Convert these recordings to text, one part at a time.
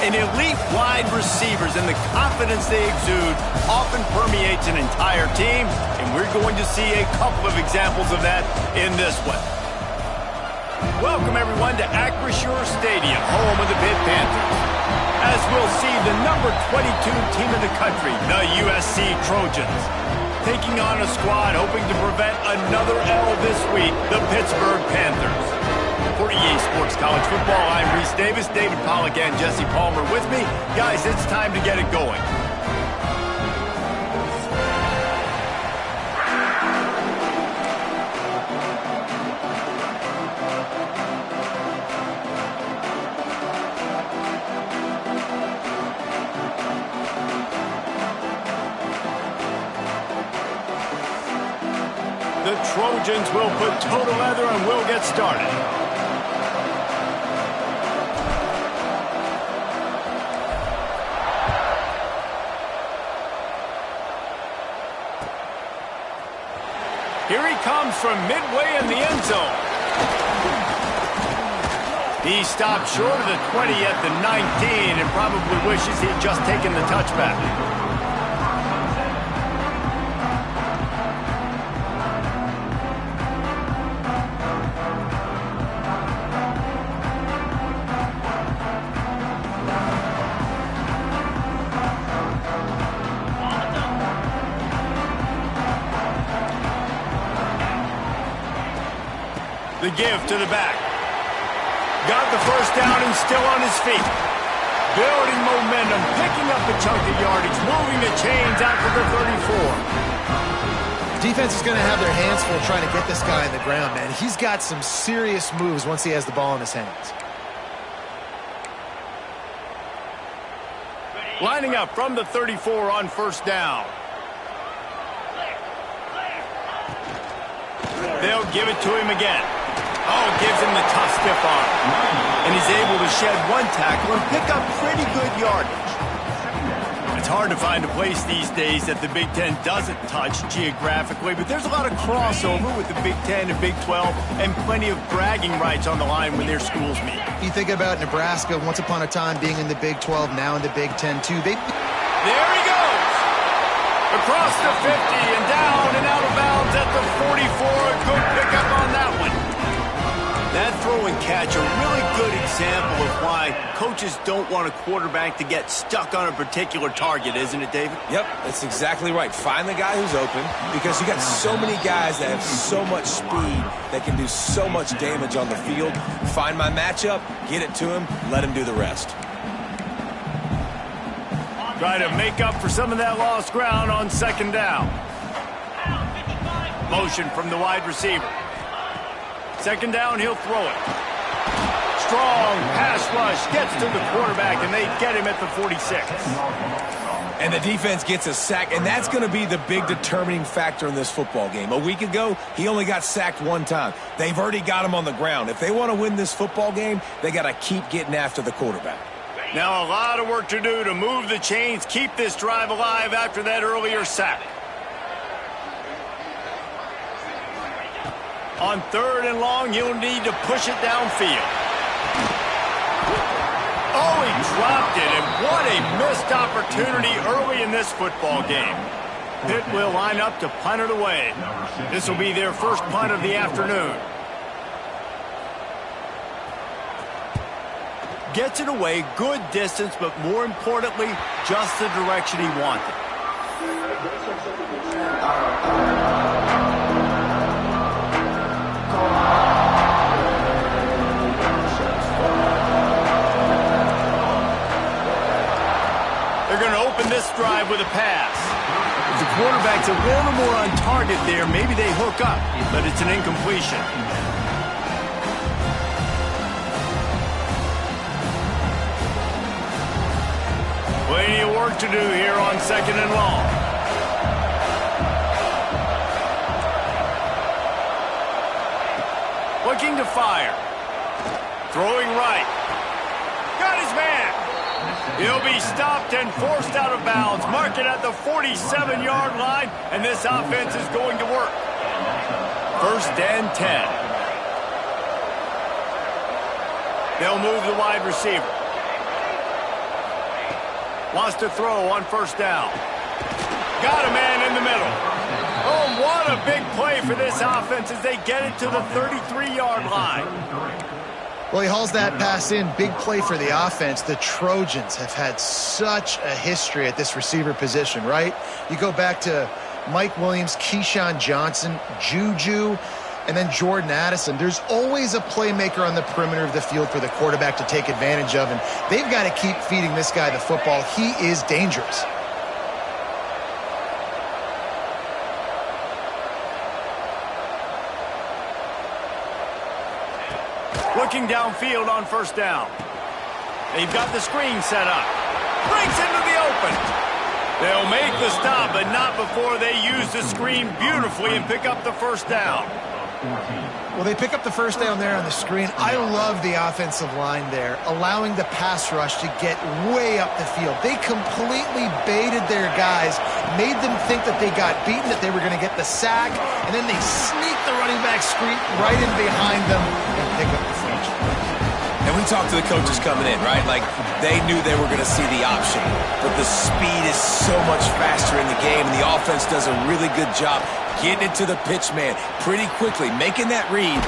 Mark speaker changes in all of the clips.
Speaker 1: And elite wide receivers and the confidence they exude often permeates an entire team, and we're going to see a couple of examples of that in this one. Welcome, everyone, to Acrisure Stadium, home of the Pitt Panthers. As we'll see, the number 22 team in the country, the USC Trojans, taking on a squad hoping to prevent another L this week, the Pittsburgh Panthers. For EA Sports College Football, I'm Reese Davis, David Pollack, and Jesse Palmer with me. Guys, it's time to get it going. The Trojans will put total leather and we'll get started. Here he comes from midway in the end zone. He stopped short of the 20 at the 19 and probably wishes he'd just taken the touchback. The give to the back. Got the first down and still on his feet. Building momentum, picking up a chunk of yardage, moving the chains out to the 34.
Speaker 2: Defense is going to have their hands full trying to get this guy on the ground, man. He's got some serious moves once he has the ball in his hands.
Speaker 1: Lining up from the 34 on first down. They'll give it to him again. Oh, gives him the tough stiff arm. And he's able to shed one tackle and pick up pretty good yardage. It's hard to find a place these days that the Big Ten doesn't touch geographically, but there's a lot of crossover with the Big Ten and Big 12 and plenty of bragging rights on the line when their schools meet.
Speaker 2: You think about Nebraska once upon a time being in the Big 12, now in the Big 10 too.
Speaker 1: There he goes! Across the 50 and down and out of bounds at the 44. A good pickup on that one. That throw and catch, a really good example of why coaches don't want a quarterback to get stuck on a particular target, isn't it, David?
Speaker 3: Yep, that's exactly right. Find the guy who's open, because you got so many guys that have so much speed that can do so much damage on the field. Find my matchup, get it to him, let him do the rest.
Speaker 1: Try to make up for some of that lost ground on second down. Motion from the wide receiver. Second down, he'll throw it. Strong pass rush gets to the quarterback, and they get him at the 46.
Speaker 3: And the defense gets a sack, and that's going to be the big determining factor in this football game. A week ago, he only got sacked one time. They've already got him on the ground. If they want to win this football game, they got to keep getting after the quarterback.
Speaker 1: Now a lot of work to do to move the chains, keep this drive alive after that earlier sack. On third and long, he'll need to push it downfield. Oh, he dropped it, and what a missed opportunity early in this football game. Pitt will line up to punt it away. This will be their first punt of the afternoon. Gets it away, good distance, but more importantly, just the direction he wanted. They're going to open this drive with a pass. If the quarterback's a little more on target there, maybe they hook up, but it's an incompletion. Plenty of work to do here on second and long. Looking to fire. Throwing right. Got his man. He'll be stopped and forced out of bounds. Mark it at the 47-yard line, and this offense is going to work. First and 10. They'll move the wide receiver. Wants to throw on first down. Got a man in the middle. Oh, what a big play for this offense as they get it to the 33-yard line.
Speaker 2: Well, he hauls that pass in. Big play for the offense. The Trojans have had such a history at this receiver position, right? You go back to Mike Williams, Keyshawn Johnson, Juju, and then Jordan Addison. There's always a playmaker on the perimeter of the field for the quarterback to take advantage of, and they've got to keep feeding this guy the football. He is dangerous.
Speaker 1: Looking downfield on first down. They've got the screen set up. Breaks into the open. They'll make the stop, but not before they use the screen beautifully and pick up the first down.
Speaker 2: Well, they pick up the first down there on the screen. I love the offensive line there, allowing the pass rush to get way up the field. They completely baited their guys, made them think that they got beaten, that they were going to get the sack, and then they sneak the running back screen right in behind them and pick up the first.
Speaker 3: And we talked to the coaches coming in, right? Like, they knew they were going to see the option. But the speed is so much faster in the game, and the offense does a really good job getting it to the pitch man pretty quickly, making that read.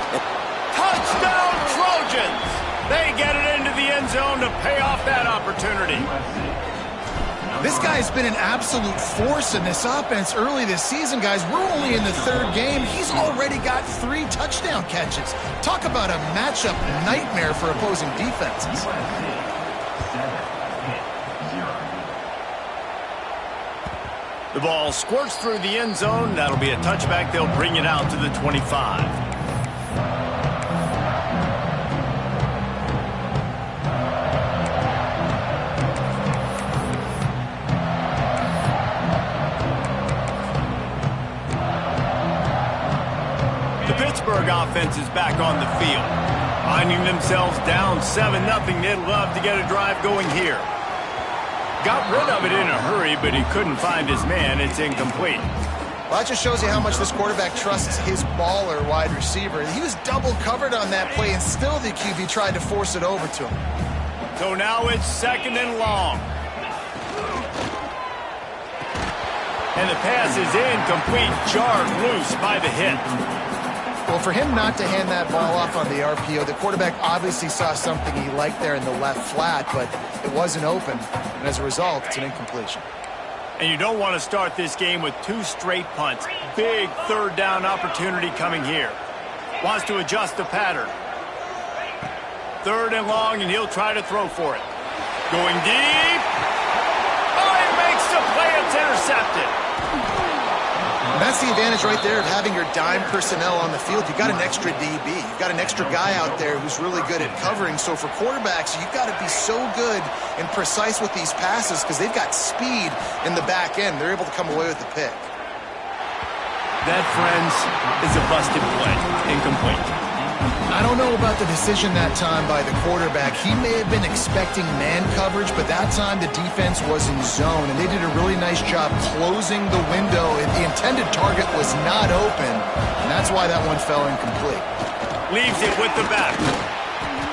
Speaker 1: Touchdown, Trojans! They get it into the end zone to pay off that opportunity.
Speaker 2: This guy's been an absolute force in this offense early this season, guys. We're only in the third game. He's already got 3 touchdown catches. Talk about a matchup nightmare for opposing defenses.
Speaker 1: The ball squirts through the end zone. That'll be a touchback. They'll bring it out to the 25. The Pittsburgh offense is back on the field. Finding themselves down 7-0. They'd love to get a drive going here. Got rid of it in a hurry, but he couldn't find his man. It's incomplete.
Speaker 2: Well, that just shows you how much this quarterback trusts his baller wide receiver. He was double covered on that play, and still the QB tried to force it over to him.
Speaker 1: So now it's 2nd and long. And the pass is incomplete, jarred loose by the hit.
Speaker 2: Well, for him not to hand that ball off on the RPO, the quarterback obviously saw something he liked there in the left flat, but it wasn't open, and as a result, it's an incompletion.
Speaker 1: And you don't want to start this game with 2 straight punts. Big 3rd down opportunity coming here. Wants to adjust the pattern. 3rd and long, and he'll try to throw for it. Going deep. Oh, he makes the play. It's intercepted.
Speaker 2: That's the advantage right there of having your dime personnel on the field. You've got an extra DB. You've got an extra guy out there who's really good at covering. So for quarterbacks, you've got to be so good and precise with these passes because they've got speed in the back end. They're able to come away with the pick.
Speaker 1: That, friends, is a busted play. Incomplete.
Speaker 2: I don't know about the decision that time by the quarterback. He may have been expecting man coverage, but that time the defense was in zone, and they did a really nice job closing the window. The intended target was not open, and that's why that one fell incomplete.
Speaker 1: Leaves it with the back.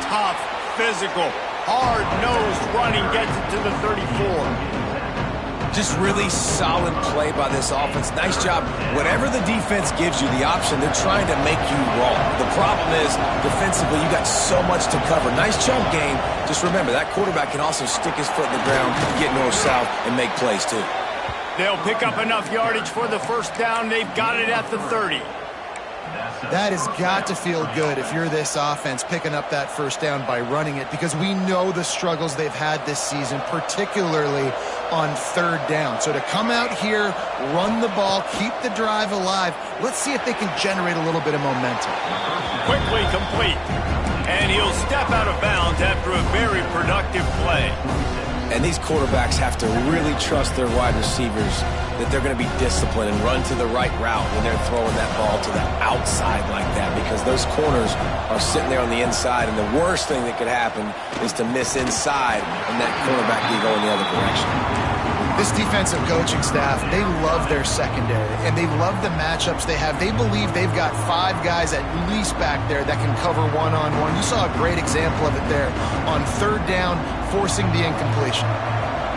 Speaker 1: Tough, physical, hard-nosed running gets it to the 34.
Speaker 3: Just really solid play by this offense. Nice job. Whatever the defense gives you the option, they're trying to make you wrong. The problem is, defensively, you got so much to cover. Nice jump game. Just remember, that quarterback can also stick his foot in the ground, get north-south, and make plays, too.
Speaker 1: They'll pick up enough yardage for the first down. They've got it at the 30.
Speaker 2: That has got to feel good if you're this offense picking up that first down by running it, because we know the struggles they've had this season, particularly on 3rd down. So to come out here, run the ball, keep the drive alive, let's see if they can generate a little bit of momentum.
Speaker 1: Quickly complete. And he'll step out of bounds after a very productive play.
Speaker 3: And these quarterbacks have to really trust their wide receivers that they're going to be disciplined and run to the right route when they're throwing that ball to the outside like that, because those corners are sitting there on the inside, and the worst thing that could happen is to miss inside and that cornerback be going the other direction.
Speaker 2: This defensive coaching staff, they love their secondary, and they love the matchups they have. They believe they've got 5 guys at least back there that can cover one-on-one. You saw a great example of it there on 3rd down, forcing the incompletion.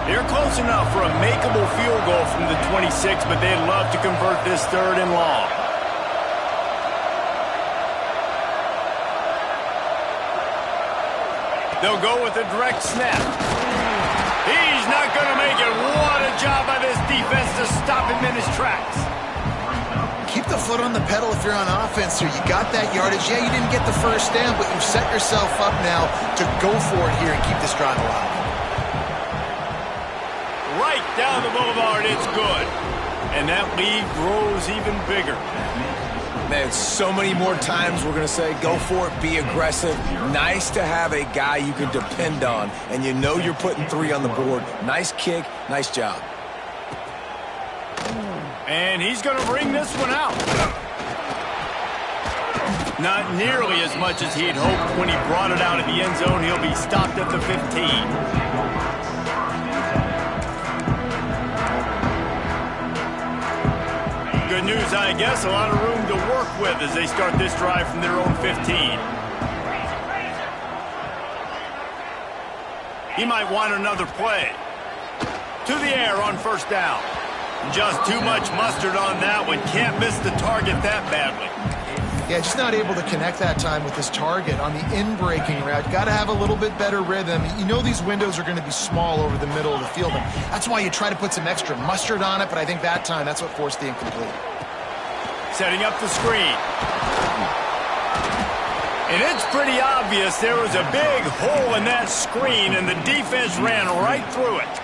Speaker 1: They're close enough for a makeable field goal from the 26, but they'd love to convert this 3rd and long. They'll go with a direct snap. He's not going to make it. What a job by this defense to stop him in his tracks.
Speaker 2: Keep the foot on the pedal if you're on offense here. You got that yardage. Yeah, you didn't get the first down, but you've set yourself up now to go for it here and keep this drive alive.
Speaker 1: Right down the boulevard, it's good. And that lead grows even bigger.
Speaker 3: Man, so many more times we're going to say, go for it, be aggressive. Nice to have a guy you can depend on, and you know you're putting 3 on the board. Nice kick, nice job.
Speaker 1: And he's going to bring this one out. Not nearly as much as he had hoped when he brought it out of the end zone. He'll be stopped at the 15. Good news, I guess. A lot of room to work with as they start this drive from their own 15. He might want another play. To the air on 1st down. Just too much mustard on that one. Can't miss the target that badly.
Speaker 2: Yeah, just not able to connect that time with his target on the in-breaking route. Got to have a little bit better rhythm. You know these windows are going to be small over the middle of the field. And that's why you try to put some extra mustard on it, but I think that time that's what forced the incomplete.
Speaker 1: Setting up the screen. And it's pretty obvious there was a big hole in that screen, and the defense ran right through it.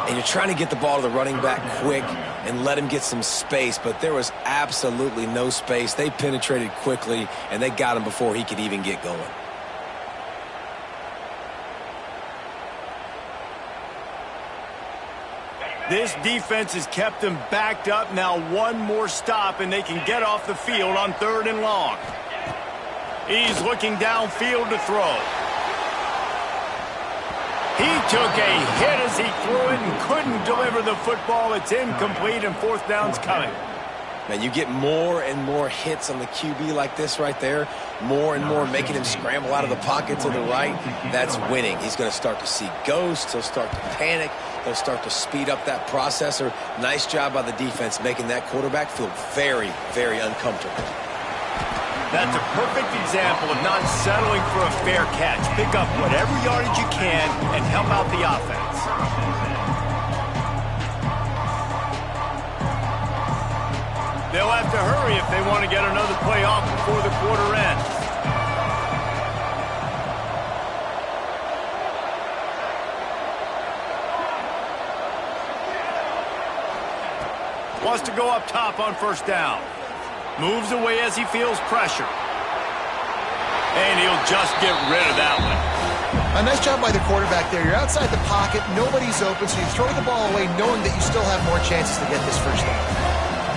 Speaker 3: And you're trying to get the ball to the running back quick and let him get some space, but there was absolutely no space. They penetrated quickly, and they got him before he could even get going.
Speaker 1: This defense has kept them backed up. Now one more stop, and they can get off the field on 3rd and long. He's looking downfield to throw. He took a hit as he threw it and couldn't deliver the football. It's incomplete, and 4th down's coming.
Speaker 3: Man, you get more and more hits on the QB like this right there, more and more making him scramble out of the pocket to the right. That's winning. He's going to start to see ghosts. He'll start to panic. He'll start to speed up that processor. Nice job by the defense making that quarterback feel very, very uncomfortable.
Speaker 1: That's a perfect example of not settling for a fair catch. Pick up whatever yardage you can and help out the offense. They'll have to hurry if they want to get another play off before the quarter ends. Wants to go up top on 1st down. Moves away as he feels pressure. And he'll just get rid of that one.
Speaker 2: A nice job by the quarterback there. You're outside the pocket, nobody's open, so you throw the ball away knowing that you still have more chances to get this 1st down.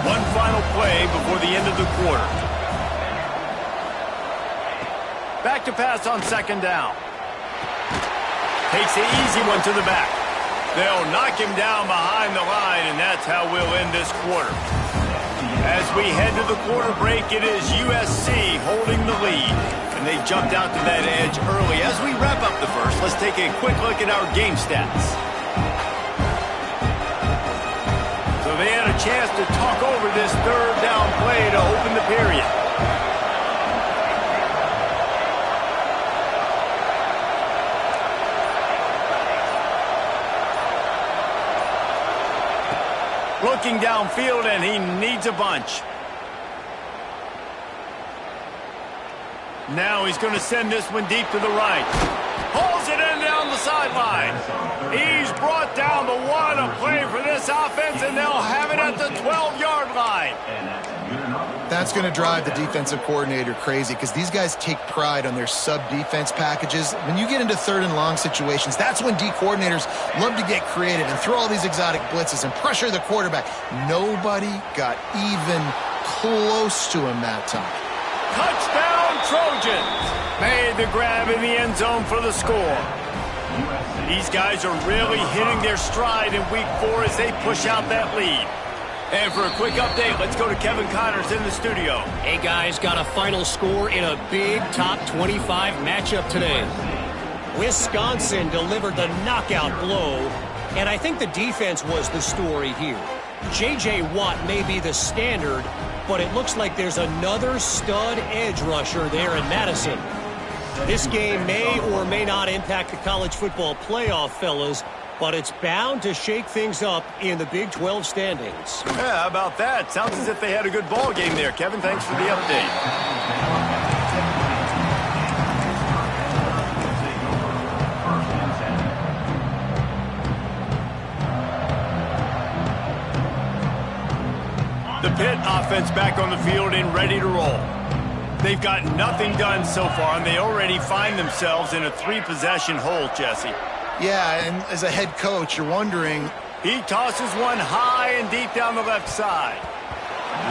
Speaker 1: One final play before the end of the quarter. Back to pass on 2nd down. Takes the easy one to the back. They'll knock him down behind the line, and that's how we'll end this quarter. As we head to the quarter break, it is USC holding the lead. And they jumped out to that edge early. As we wrap up the first, let's take a quick look at our game stats. So they had a chance to talk over this 3rd down play to open the period. Looking downfield, and he needs a bunch. Now he's going to send this one deep to the right. Pulls it in down the sideline. He's brought down the one. A play for this offense, and they'll have it at the 12-yard line.
Speaker 2: That's going to drive the defensive coordinator crazy because these guys take pride on their sub-defense packages. When you get into 3rd and long situations, that's when D coordinators love to get creative and throw all these exotic blitzes and pressure the quarterback. Nobody got even close to him that time.
Speaker 1: Touchdown Trojans! Made the grab in the end zone for the score. These guys are really hitting their stride in Week 4 as they push out that lead. And for a quick update, let's go to Kevin Connors in the studio.
Speaker 4: Hey, guys, got a final score in a big top 25 matchup today. Wisconsin delivered the knockout blow, and I think the defense was the story here. J.J. Watt may be the standard, but it looks like there's another stud edge rusher there in Madison. This game may or may not impact the college football playoff, fellas, but it's bound to shake things up in the Big 12 standings.
Speaker 1: Yeah, how about that? Sounds as if they had a good ball game there. Kevin, thanks for the update. The Pitt offense back on the field and ready to roll. They've got nothing done so far, and they already find themselves in a 3-possession hole, Jesse.
Speaker 2: Yeah, and as a head coach, you're wondering.
Speaker 1: He tosses one high and deep down the left side.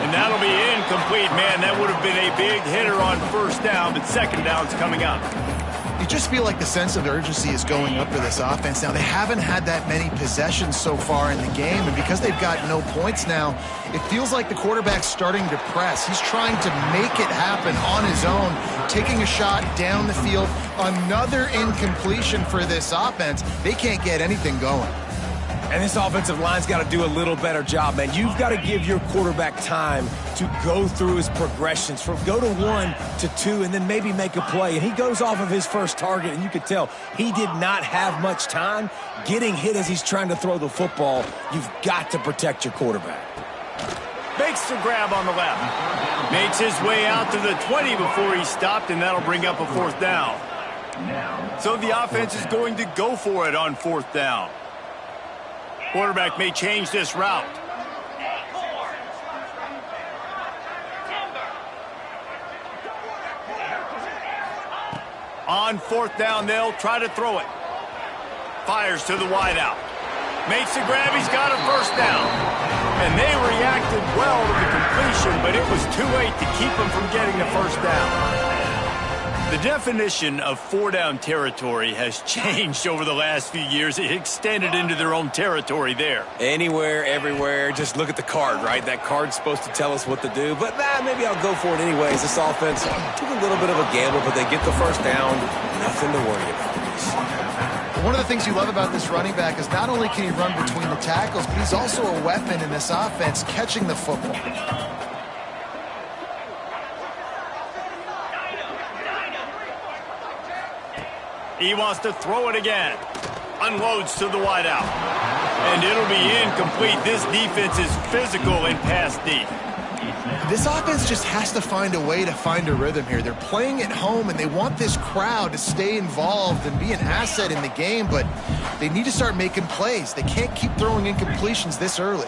Speaker 1: And that'll be incomplete. Man, that would have been a big hitter on first down, but second down's coming up.
Speaker 2: You just feel like the sense of urgency is going up for this offense. Now, they haven't had that many possessions so far in the game, and because they've got no points now, it feels like the quarterback's starting to press. He's trying to make it happen on his own, taking a shot down the field. Another incompletion for this offense. They can't get anything going.
Speaker 3: And this offensive line's got to do a little better job, man. You've got to give your quarterback time to go through his progressions, from go to 1 to 2, and then maybe make a play. And he goes off of his first target, and you could tell he did not have much time getting hit as he's trying to throw the football. You've got to protect your quarterback.
Speaker 1: Makes the grab on the left. Makes his way out to the 20 before he stopped, and that'll bring up a fourth down. So the offense is going to go for it on fourth down. Quarterback may change this route. On fourth down, they'll try to throw it. Fires to the wideout. Makes the grab. He's got a first down. And they reacted well to the completion, but it was too late to keep them from getting the first down. The definition of four-down territory has changed over the last few years. It extended into their own territory there.
Speaker 3: Anywhere, everywhere, just look at the card, right? That card's supposed to tell us what to do, but maybe I'll go for it anyways. This offense took a little bit of a gamble, but they get the first down. Nothing to worry about.
Speaker 2: One of the things you love about this running back is not only can he run between the tackles, but he's also a weapon in this offense, catching the football.
Speaker 1: He wants to throw it again. Unloads to the wideout. And it'll be incomplete. This defense is physical and pass deep.
Speaker 2: This offense just has to find a way to find a rhythm here. They're playing at home, and they want this crowd to stay involved and be an asset in the game, but they need to start making plays. They can't keep throwing incompletions this early.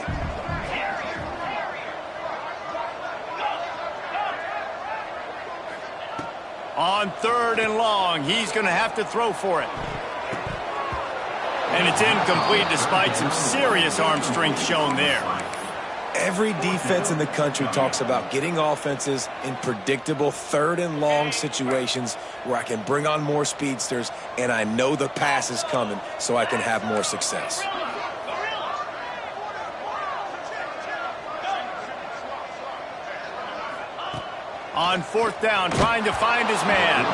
Speaker 1: On third and long, he's going to have to throw for it. And it's incomplete despite some serious arm strength shown there.
Speaker 3: Every defense in the country talks about getting offenses in predictable third and long situations where I can bring on more speedsters and I know the pass is coming so I can have more success.
Speaker 1: On fourth down, trying to find his man.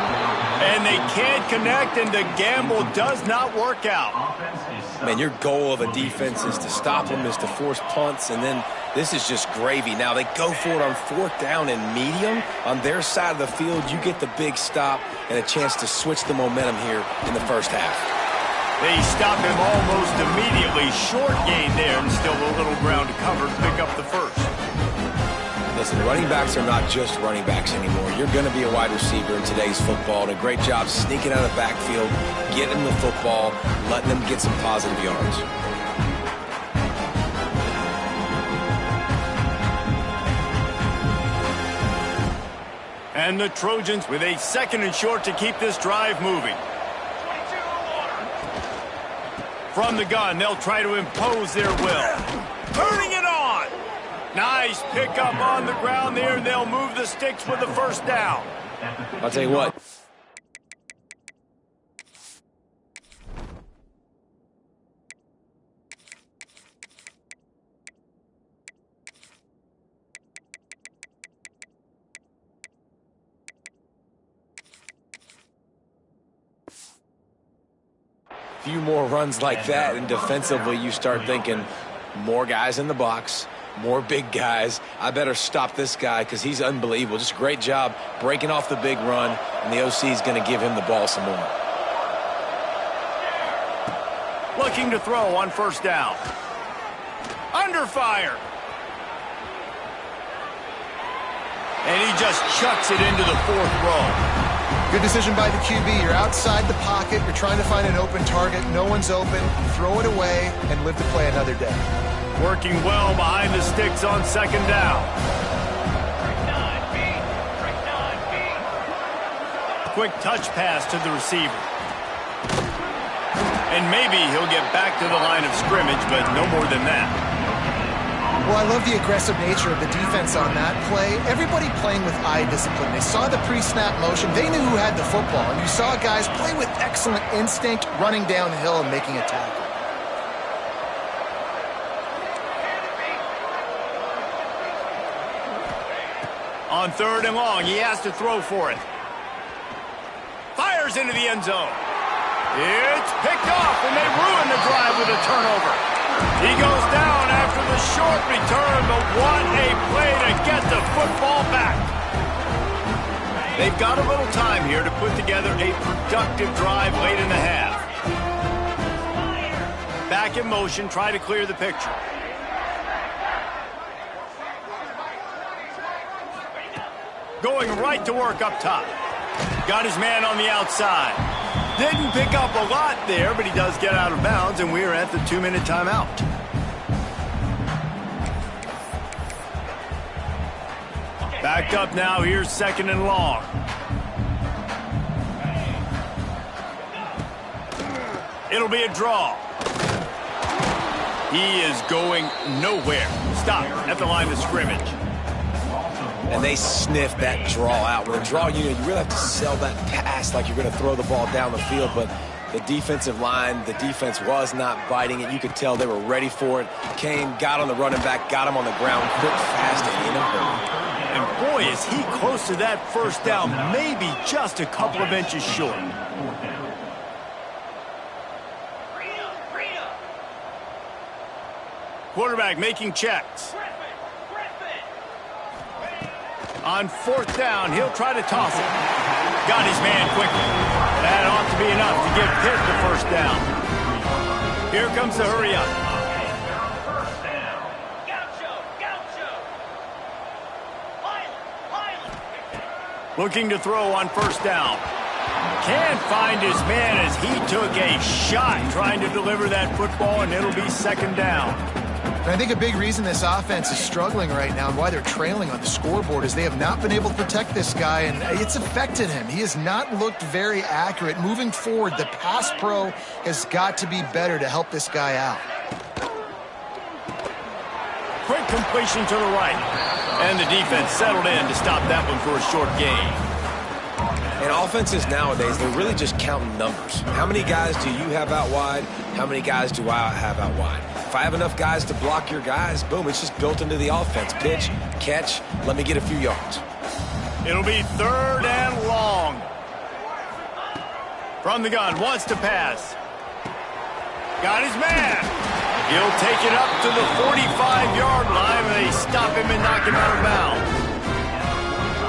Speaker 1: And they can't connect, and the gamble does not work out.
Speaker 3: Man, your goal of a defense is to stop them, is to force punts, and then this is just gravy. Now, they go for it on fourth down and medium. On their side of the field, you get the big stop and a chance to switch the momentum here in the first half.
Speaker 1: They stop him almost immediately. Short gain there, and still a little ground to cover to pick up the first.
Speaker 3: Listen, running backs are not just running backs anymore. You're going to be a wide receiver in today's football, and a great job sneaking out of the backfield, getting the football, letting them get some positive yards.
Speaker 1: And the Trojans with a second and short to keep this drive moving. From the gun, they'll try to impose their will. Turning it on! Nice pickup on the ground there, and they'll move the sticks with the first down.
Speaker 3: I'll tell you what. few more runs like that, and defensively you start thinking more guys in the box, more big guys. I better stop this guy because he's unbelievable. Just a great job breaking off the big run, and the OC is going to give him the ball some more.
Speaker 1: Looking to throw on first down. Under fire. And he just chucks it into the fourth row.
Speaker 2: Good decision by the QB. You're outside the pocket. You're trying to find an open target. No one's open. Throw it away and live to play another day.
Speaker 1: Working well behind the sticks on second down. Quick touch pass to the receiver. And maybe he'll get back to the line of scrimmage, but no more than that.
Speaker 2: Well, I love the aggressive nature of the defense on that play. Everybody playing with eye discipline. They saw the pre-snap motion. They knew who had the football. And you saw guys play with excellent instinct, running downhill and making a tackle.
Speaker 1: On third and long, he has to throw for it. Fires into the end zone. It's picked off, and they ruin the drive with a turnover. He goes down after the short return, but what a play to get the football back. They've got a little time here to put together a productive drive late in the half. Back in motion, try to clear the picture. Going right to work up top. Got his man on the outside. Didn't pick up a lot there, but he does get out of bounds, and we're at the 2-minute timeout. Backed up now, here's second and long. It'll be a draw. He is going nowhere. Stop at the line of scrimmage.
Speaker 3: And they sniff that draw out. With a draw unit, you really have to sell that pass like you're going to throw the ball down the field. But the defensive line, the defense was not biting it. You could tell they were ready for it. Came, got on the running back, got him on the ground, quick, fast, and in a hurry.
Speaker 1: And boy, is he close to that first down, maybe just a couple of inches short. Quarterback making checks. On fourth down, he'll try to toss it. Got his man quickly. That ought to be enough to give Pitt the first down. Here comes the hurry up. Looking to throw on first down. Can't find his man as he took a shot trying to deliver that football, and it'll be second down.
Speaker 2: And I think a big reason this offense is struggling right now and why they're trailing on the scoreboard is they have not been able to protect this guy, and it's affected him. He has not looked very accurate. Moving forward, the pass pro has got to be better to help this guy out.
Speaker 1: Quick completion to the right. And the defense settled in to stop that one for a short gain.
Speaker 3: And offenses nowadays, they're really just counting numbers. How many guys do you have out wide? How many guys do I have out wide? If I have enough guys to block your guys, boom, it's just built into the offense. Pitch, catch, let me get a few yards.
Speaker 1: It'll be third and long. From the gun, wants to pass. Got his man. He'll take it up to the 45-yard line, and they stop him and knock him out of bounds.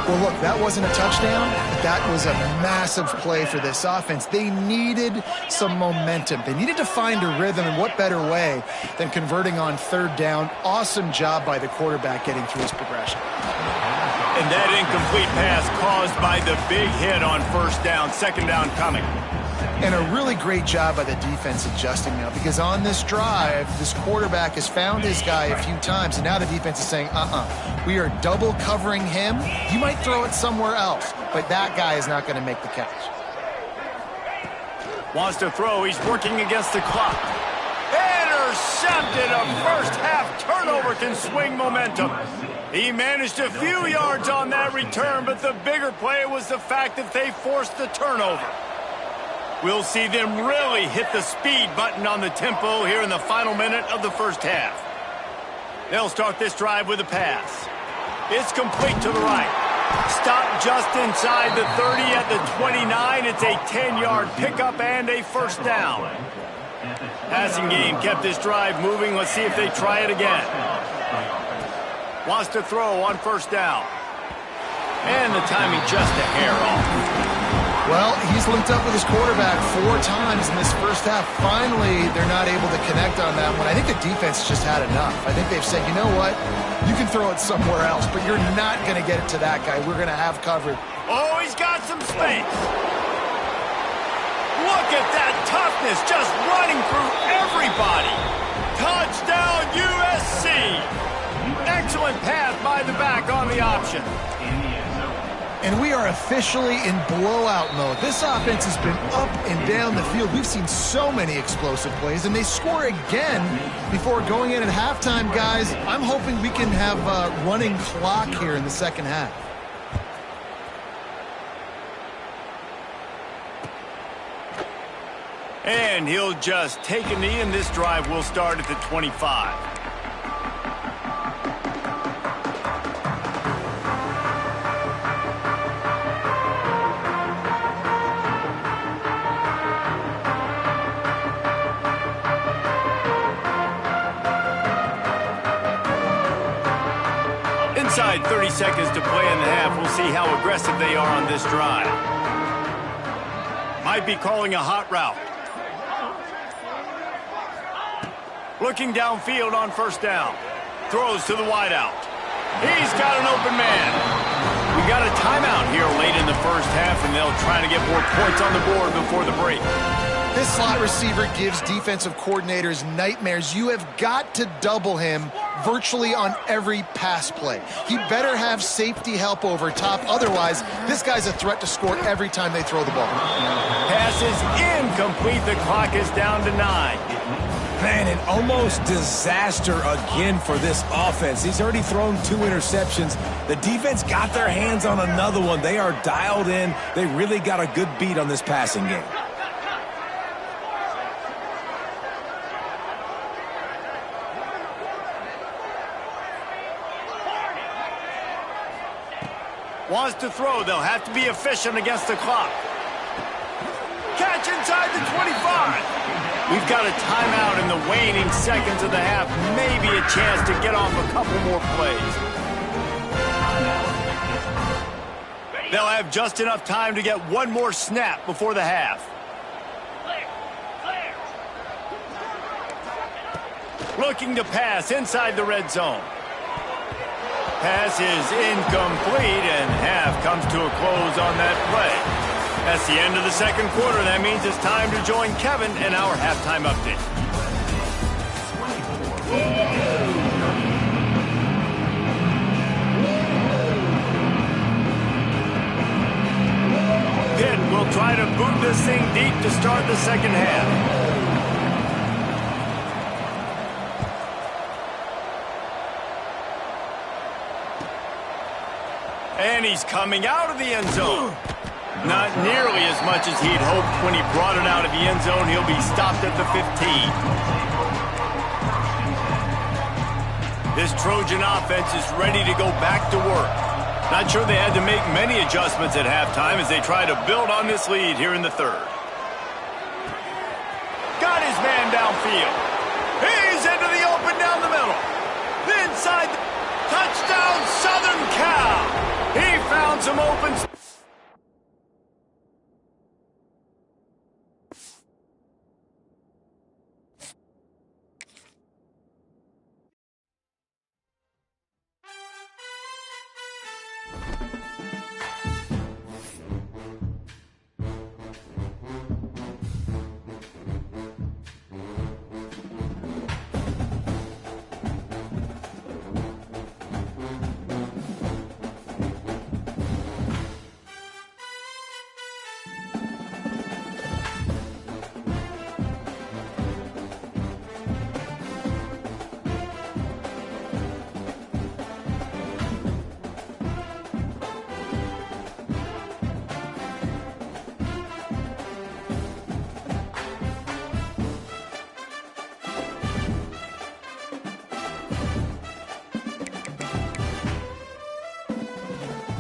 Speaker 2: Well, look, that wasn't a touchdown, but that was a massive play for this offense. They needed some momentum. They needed to find a rhythm, and what better way than converting on third down. Awesome job by the quarterback getting through his progression.
Speaker 1: And that incomplete pass caused by the big hit on first down, second down coming.
Speaker 2: And a really great job by the defense adjusting now, because on this drive, this quarterback has found his guy a few times, and now the defense is saying, we are double covering him. He might throw it somewhere else, but that guy is not going to make the catch.
Speaker 1: Wants to throw. He's working against the clock. Intercepted. A first half turnover can swing momentum. He managed a few yards on that return, but the bigger play was the fact that they forced the turnover. We'll see them really hit the speed button on the tempo here in the final minute of the first half. They'll start this drive with a pass. It's complete to the right. Stopped just inside the 30 at the 29. It's a 10-yard pickup and a first down. Passing game kept this drive moving. Let's see if they try it again. Wants to throw on first down. And the timing just a hair off.
Speaker 2: Well, he's linked up with his quarterback 4 times in this first half. Finally, they're not able to connect on that one. I think the defense just had enough. I think they've said, you know what? You can throw it somewhere else, but you're not going to get it to that guy. We're going to have coverage.
Speaker 1: Oh, he's got some space. Look at that toughness, just running through everybody. Touchdown, USC. Excellent pass by the back on the option.
Speaker 2: And we are officially in blowout mode. This offense has been up and down the field. We've seen so many explosive plays, and they score again before going in at halftime, guys. I'm hoping we can have a running clock here in the second half.
Speaker 1: And he'll just take a knee, and this drive will start at the 25. Inside 30 seconds to play in the half. We'll see how aggressive they are on this drive. Might be calling a hot route. Looking downfield on first down. Throws to the wideout. He's got an open man. We got a timeout here late in the first half, and they'll try to get more points on the board before the break.
Speaker 2: This slot receiver gives defensive coordinators nightmares. You have got to double him virtually on every pass play. He better have safety help over top. Otherwise, this guy's a threat to score every time they throw the ball.
Speaker 1: Pass is incomplete. The clock is down to 9.
Speaker 3: Man, an almost disaster again for this offense. He's already thrown 2 interceptions. The defense got their hands on another one. They are dialed in. They really got a good beat on this passing game.
Speaker 1: Wants to throw. They'll have to be efficient against the clock. Catch inside the 25. We've got a timeout in the waning seconds of the half. Maybe a chance to get off a couple more plays. They'll have just enough time to get one more snap before the half. Looking to pass inside the red zone. Pass is incomplete, and half comes to a close on that play. That's the end of the second quarter. That means it's time to join Kevin in our halftime update. Pitt will try to boot this thing deep to start the second half. And he's coming out of the end zone. Not nearly as much as he'd hoped when he brought it out of the end zone. He'll be stopped at the 15. This Trojan offense is ready to go back to work. Not sure they had to make many adjustments at halftime as they try to build on this lead here in the third. Got his man downfield. He's into the open down the middle. Inside the touchdown, Southern Cal. He found some open